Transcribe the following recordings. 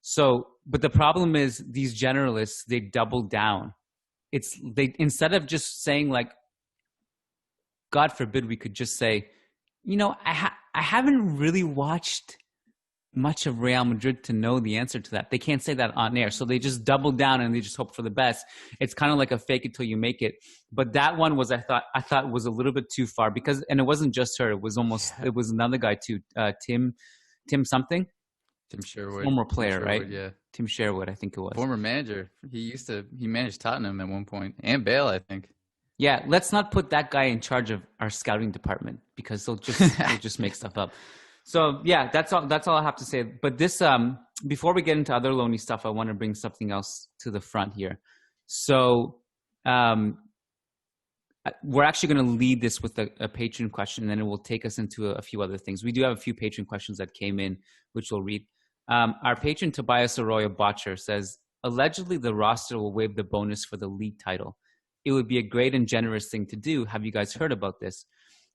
So, but the problem is these generalists, they double down. They instead of just saying like, God forbid, we could just say, I haven't really watched much of Real Madrid to know the answer to that. They can't say that on air. So they just double down and they just hope for the best. It's kind of like a fake it till you make it. But that one was, I thought was a little bit too far and it wasn't just her. It was it was another guy too. Tim something. Tim Sherwood. Former player, Sherwood, right? Yeah. Tim Sherwood, I think it was. Former manager. He managed Tottenham at one point. And Bale, I think. Yeah, let's not put that guy in charge of our scouting department because they'll just make stuff up. So yeah, that's all I have to say. But this, before we get into other loany stuff, I want to bring something else to the front here. So we're actually going to lead this with a patron question, and then it will take us into a few other things. We do have a few patron questions that came in, which we'll read. Our patron Tobias Arroyo Botcher says, allegedly the roster will waive the bonus for the league title. It would be a great and generous thing to do. Have you guys heard about this?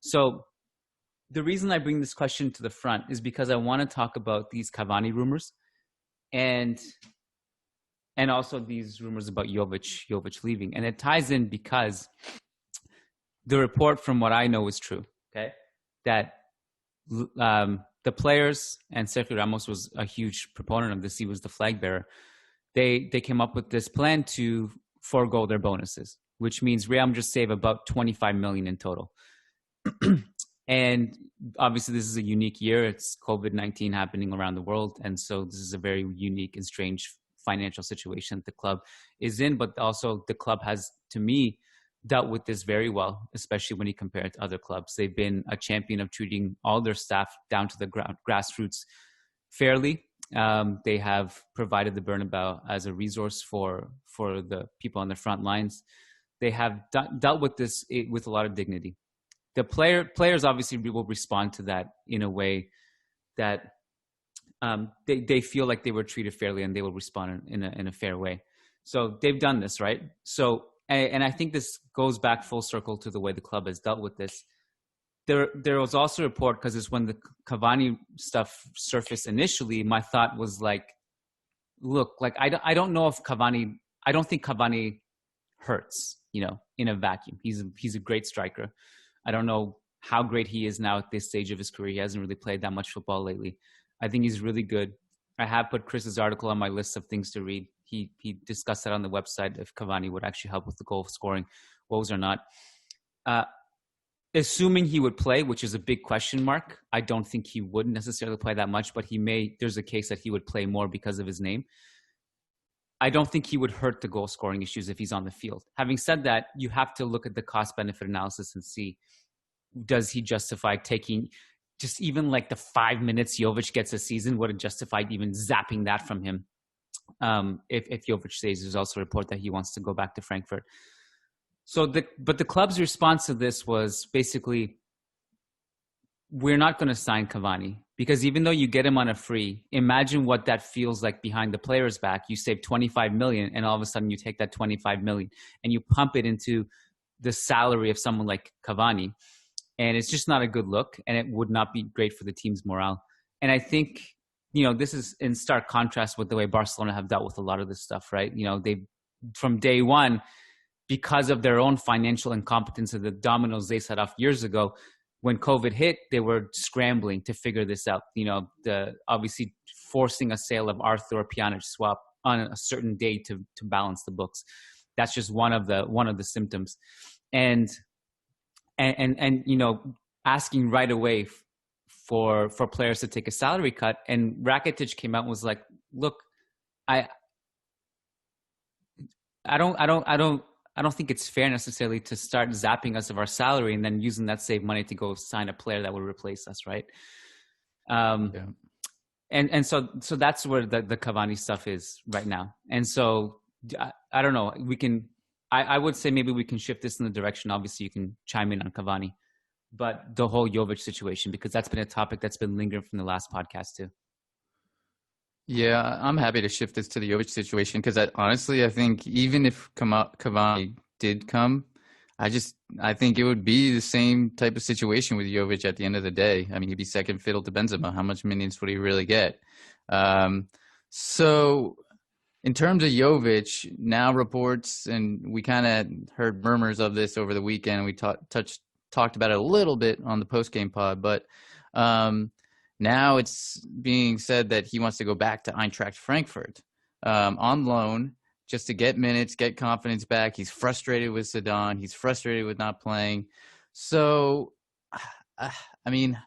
So the reason I bring this question to the front is because I want to talk about these Cavani rumors and also these rumors about Jovic leaving. And it ties in because the report from what I know is true, okay? That the players, and Sergio Ramos was a huge proponent of this. He was the flag bearer. They came up with this plan to forego their bonuses, which means Real Madrid save about 25 million in total. And obviously this is a unique year. It's COVID-19 happening around the world. And so this is a very unique and strange financial situation that the club is in. But also the club has, to me, dealt with this very well, especially when you compare it to other clubs. They've been a champion of treating all their staff down to the grassroots fairly. They have provided the Bernabeu as a resource for the people on the front lines. They have dealt with this with a lot of dignity. The players obviously will respond to that in a way that they feel like they were treated fairly, and they will respond in a fair way. So they've done this, right? So, and I think this goes back full circle to the way the club has dealt with this. There was also a report, because it's when the Cavani stuff surfaced initially, my thought was like, look, like I don't know if Cavani, I don't think Cavani hurts, in a vacuum. He's a great striker. I don't know how great he is now at this stage of his career. He hasn't really played that much football lately. I think he's really good. I have put Chris's article on my list of things to read. He discussed that on the website, if Cavani would actually help with the goal scoring woes or not. Assuming he would play, which is a big question mark, I don't think he would necessarily play that much, but there's a case that he would play more because of his name. I don't think he would hurt the goal scoring issues if he's on the field. Having said that, you have to look at the cost benefit analysis and see, does he justify taking just even like the 5 minutes Jovic gets a season? Would it justify even zapping that from him? If Jovic stays, there's also a report that he wants to go back to Frankfurt. But the club's response to this was basically, we're not going to sign Cavani, because even though you get him on a free, imagine what that feels like behind the player's back. You save 25 million, and all of a sudden you take that 25 million and you pump it into the salary of someone like Cavani. And it's just not a good look, and it would not be great for the team's morale. And I think, this is in stark contrast with the way Barcelona have dealt with a lot of this stuff, right? They, from day one, because of their own financial incompetence and the dominoes they set off years ago, when COVID hit, they were scrambling to figure this out. Obviously forcing a sale of Arthur Pjanic swap on a certain day to balance the books. That's just one of the symptoms. And asking right away for players to take a salary cut. And Rakitic came out and was like, look, I don't think it's fair necessarily to start zapping us of our salary and then using that saved money to go sign a player that will replace us, right? Yeah. And so that's where the Cavani stuff is right now. And so I don't know. I would say maybe we can shift this in the direction. Obviously, you can chime in on Cavani, but the whole Jovic situation, because that's been a topic that's been lingering from the last podcast too. Yeah, I'm happy to shift this to the Jovic situation, because honestly, I think even if Cavani did come, I think it would be the same type of situation with Jovic at the end of the day. I mean, he'd be second fiddle to Benzema. How much minutes would he really get? So in terms of Jovic, now reports, and we kind of heard murmurs of this over the weekend. We talked about it a little bit on the post-game pod, but now it's being said that he wants to go back to Eintracht Frankfurt on loan just to get minutes, get confidence back. He's frustrated with Zidane. He's frustrated with not playing. So, I mean,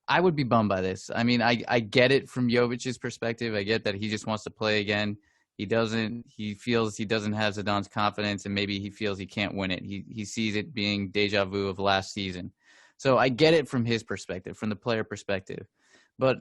I would be bummed by this. I mean, I get it from Jovic's perspective. I get that he just wants to play again. He feels he doesn't have Zidane's confidence, and maybe he feels he can't win it. He sees it being deja vu of last season. So I get it from his perspective, from the player perspective. But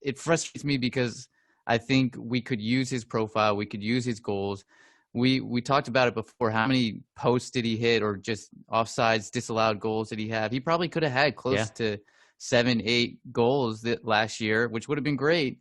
it frustrates me because I think we could use his profile. We could use his goals. We talked about it before. How many posts did he hit, or just offsides, disallowed goals did he have? He probably could have had close to 7-8 goals that last year, which would have been great.